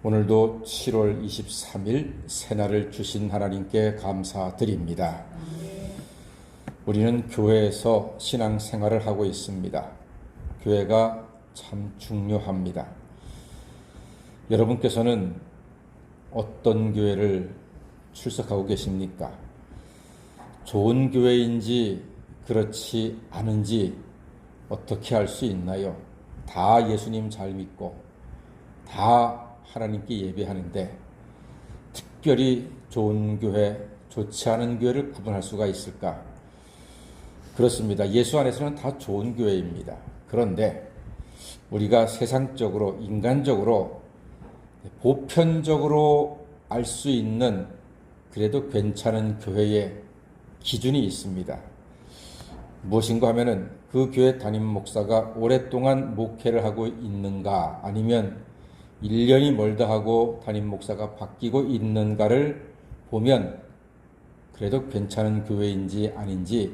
오늘도 7월 23일 새날을 주신 하나님께 감사드립니다. 우리는 교회에서 신앙생활을 하고 있습니다. 교회가 참 중요합니다. 여러분께서는 어떤 교회를 출석하고 계십니까? 좋은 교회인지 그렇지 않은지 어떻게 알 수 있나요? 다 예수님 잘 믿고 다 하나님께 예배하는데 특별히 좋은 교회, 좋지 않은 교회를 구분할 수가 있을까? 그렇습니다. 예수 안에서는 다 좋은 교회입니다. 그런데 우리가 세상적으로, 인간적으로, 보편적으로 알 수 있는 그래도 괜찮은 교회의 기준이 있습니다. 무엇인가 하면은 그 교회 담임 목사가 오랫동안 목회를 하고 있는가, 아니면 1년이 멀다 하고 담임 목사가 바뀌고 있는가를 보면 그래도 괜찮은 교회인지 아닌지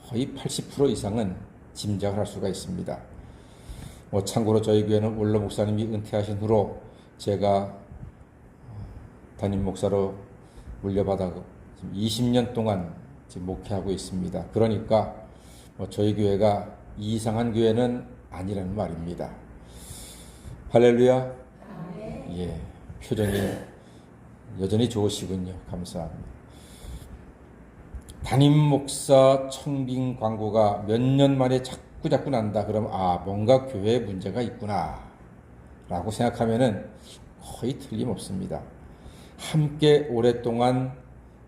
거의 80% 이상은 짐작을 할 수가 있습니다. 참고로 저희 교회는 원로 목사님이 은퇴하신 후로 제가 담임 목사로 물려받아 20년 동안 지금 목회하고 있습니다. 그러니까 저희 교회가 이상한 교회는 아니라는 말입니다. 할렐루야. 예, 표정이 여전히 좋으시군요. 감사합니다. 담임 목사 청빙 광고가 몇 년 만에 자꾸 난다. 그러면 뭔가 교회에 문제가 있구나 라고 생각하면은 거의 틀림없습니다. 함께 오랫동안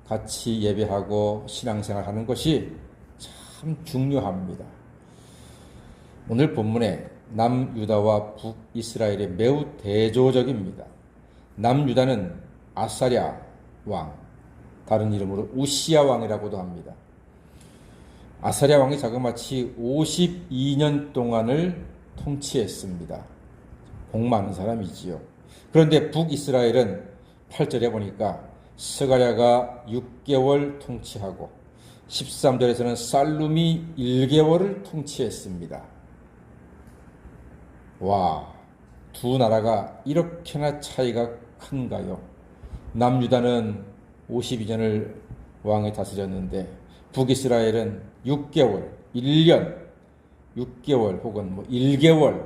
같이 예배하고 신앙생활하는 것이 참 중요합니다. 오늘 본문에 남유다와 북이스라엘이 매우 대조적입니다. 남유다는 아사랴 왕, 다른 이름으로 우시야 왕이라고도 합니다. 아사랴 왕이 자그마치 52년 동안을 통치했습니다. 복 많은 사람이지요. 그런데 북이스라엘은 8절에 보니까 스가랴가 6개월 통치하고 13절에서는 살룸이 1개월을 통치했습니다. 와, 두 나라가 이렇게나 차이가 큰가요? 남유다는 52년을 왕이 다스렸는데 북이스라엘은 6개월, 1년, 6개월 혹은 1개월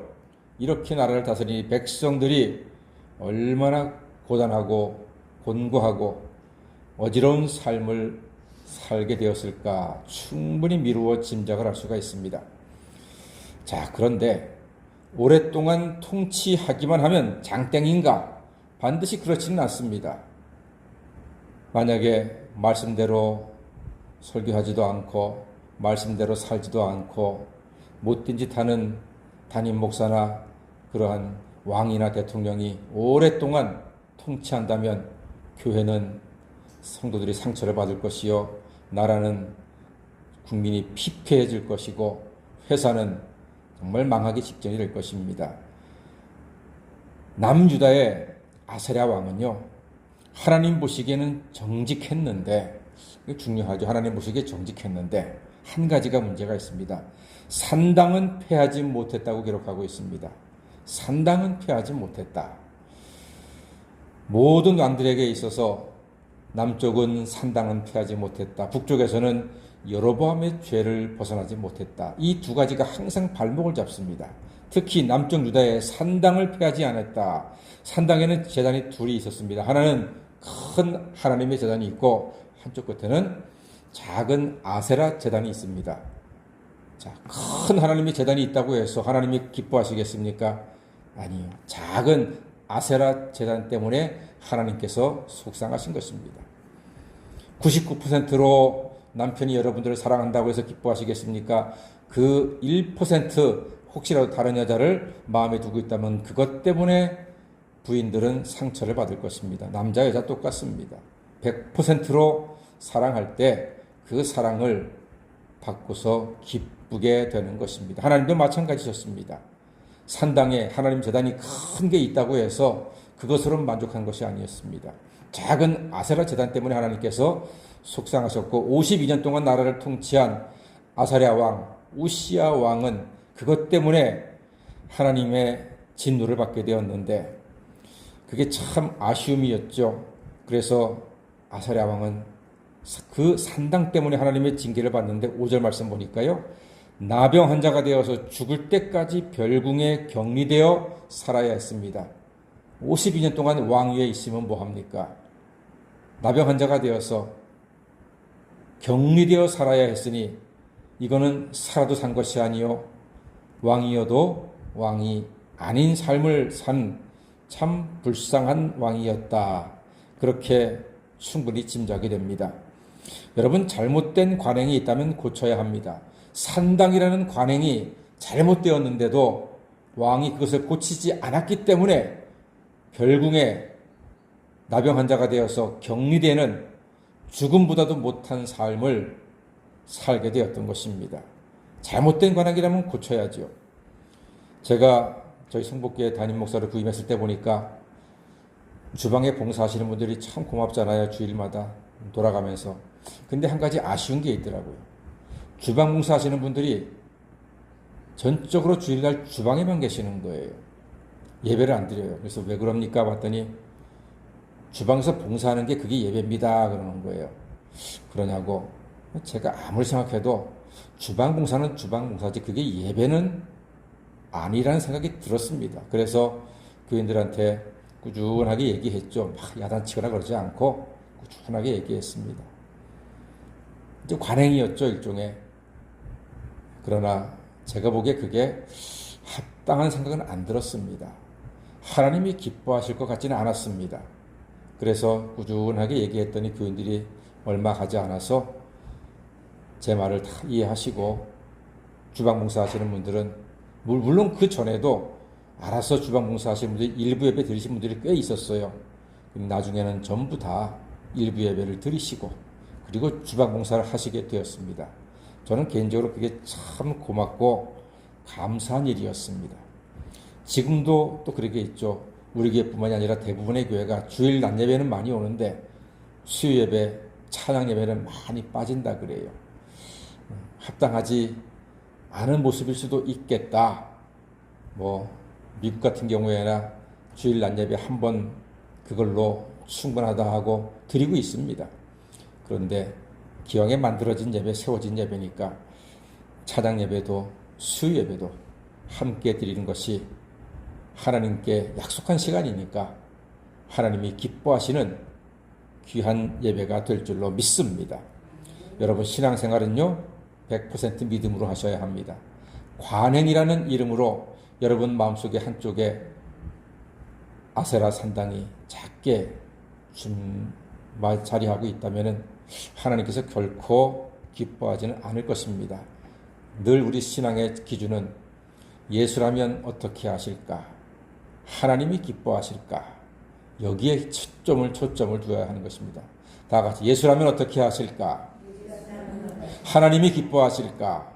이렇게 나라를 다스리니 백성들이 얼마나 고단하고 곤고하고 어지러운 삶을 살게 되었을까 충분히 미루어 짐작을 할 수가 있습니다. 자, 그런데 오랫동안 통치하기만 하면 장땡인가? 반드시 그렇지는 않습니다. 만약에 말씀대로 설교하지도 않고 말씀대로 살지도 않고 못된 짓 하는 담임 목사나 그러한 왕이나 대통령이 오랫동안 통치한다면 교회는 성도들이 상처를 받을 것이요, 나라는 국민이 피폐해질 것이고 회사는 정말 망하기 직전이 될 것입니다. 남유다의 아사랴 왕은요, 하나님 보시기에는 정직했는데, 이게 중요하죠. 하나님 보시기에 정직했는데 한 가지가 문제가 있습니다. 산당은 패하지 못했다고 기록하고 있습니다. 산당은 패하지 못했다. 모든 왕들에게 있어서 남쪽은 산당은 패하지 못했다. 북쪽에서는 여로보암의 죄를 벗어나지 못했다. 이 두 가지가 항상 발목을 잡습니다. 특히 남쪽 유다의 산당을 패하지 않았다. 산당에는 제단이 둘이 있었습니다. 하나는 큰 하나님의 제단이 있고 한쪽 끝에는 작은 아세라 제단이 있습니다. 자, 큰 하나님의 제단이 있다고 해서 하나님이 기뻐하시겠습니까? 아니요. 작은 아세라 제단 때문에 하나님께서 속상하신 것입니다. 99%로 남편이 여러분들을 사랑한다고 해서 기뻐하시겠습니까? 그 1% 혹시라도 다른 여자를 마음에 두고 있다면 그것 때문에 부인들은 상처를 받을 것입니다. 남자 여자 똑같습니다. 100%로 사랑할 때 그 사랑을 받고서 기쁘게 되는 것입니다. 하나님도 마찬가지셨습니다. 산당에 하나님 제단이 큰 게 있다고 해서 그것으로 만족한 것이 아니었습니다. 작은 아세라 제단 때문에 하나님께서 속상하셨고 52년 동안 나라를 통치한 아사랴 왕, 우시야 왕은 그것 때문에 하나님의 진노를 받게 되었는데 그게 참 아쉬움이었죠. 그래서 아사랴 왕은 그 산당 때문에 하나님의 징계를 받는데 5절 말씀 보니까요. 나병 환자가 되어서 죽을 때까지 별궁에 격리되어 살아야 했습니다. 52년 동안 왕위에 있으면 뭐합니까? 나병 환자가 되어서 격리되어 살아야 했으니 이거는 살아도 산 것이 아니요 왕이어도 왕이 아닌 삶을 산 참 불쌍한 왕이었다. 그렇게 충분히 짐작이 됩니다. 여러분, 잘못된 관행이 있다면 고쳐야 합니다. 산당이라는 관행이 잘못되었는데도 왕이 그것을 고치지 않았기 때문에 별궁에 나병 환자가 되어서 격리되는 죽음보다도 못한 삶을 살게 되었던 것입니다. 잘못된 관행이라면 고쳐야죠. 제가 저희 성북교회 담임 목사를 부임했을 때 보니까 주방에 봉사하시는 분들이 참 고맙잖아요. 주일마다 돌아가면서. 근데 한 가지 아쉬운 게 있더라고요. 주방 봉사하시는 분들이 전적으로 주일날 주방에만 계시는 거예요. 예배를 안 드려요. 그래서 왜 그럽니까? 봤더니 주방에서 봉사하는 게 그게 예배입니다. 그러는 거예요. 그러냐고. 제가 아무리 생각해도 주방 봉사는 주방 봉사지 그게 예배는 아니라는 생각이 들었습니다. 그래서 교인들한테 꾸준하게 얘기했죠. 막 야단치거나 그러지 않고 꾸준하게 얘기했습니다. 이제 관행이었죠, 일종의. 그러나 제가 보기에 그게 합당한 생각은 안 들었습니다. 하나님이 기뻐하실 것 같지는 않았습니다. 그래서 꾸준하게 얘기했더니 교인들이 얼마 가지 않아서 제 말을 다 이해하시고 주방 봉사하시는 분들은 물론 그 전에도 알아서 주방 봉사하시는 분들이 일부 예배 드리신 분들이 꽤 있었어요. 나중에는 전부 다 일부 예배를 드리시고 그리고 주방 봉사를 하시게 되었습니다. 저는 개인적으로 그게 참 고맙고 감사한 일이었습니다. 지금도 또 그렇게 있죠. 우리 교회뿐만이 아니라 대부분의 교회가 주일 낮 예배는 많이 오는데 수요 예배, 찬양 예배는 많이 빠진다 그래요. 합당하지 않은 모습일 수도 있겠다. 미국 같은 경우에나 주일 낮 예배 한 번 그걸로 충분하다 하고 드리고 있습니다. 그런데 기왕에 만들어진 예배, 세워진 예배니까 찬양 예배도 수요 예배도 함께 드리는 것이 하나님께 약속한 시간이니까 하나님이 기뻐하시는 귀한 예배가 될 줄로 믿습니다. 여러분, 신앙생활은요 100% 믿음으로 하셔야 합니다. 관행이라는 이름으로 여러분 마음속에 한쪽에 아세라 산당이 작게 자리하고 있다면 하나님께서 결코 기뻐하지는 않을 것입니다. 늘 우리 신앙의 기준은 예수라면 어떻게 하실까? 하나님이 기뻐하실까? 여기에 초점을 두어야 하는 것입니다. 다 같이 예수라면 어떻게 하실까? 하나님이 기뻐하실까?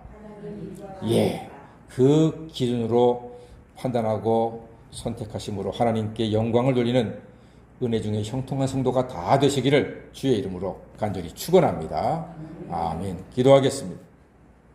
예, 그 기준으로 판단하고 선택하심으로 하나님께 영광을 돌리는 은혜 중에 형통한 성도가 다 되시기를 주의 이름으로 간절히 축원합니다. 아멘. 기도하겠습니다.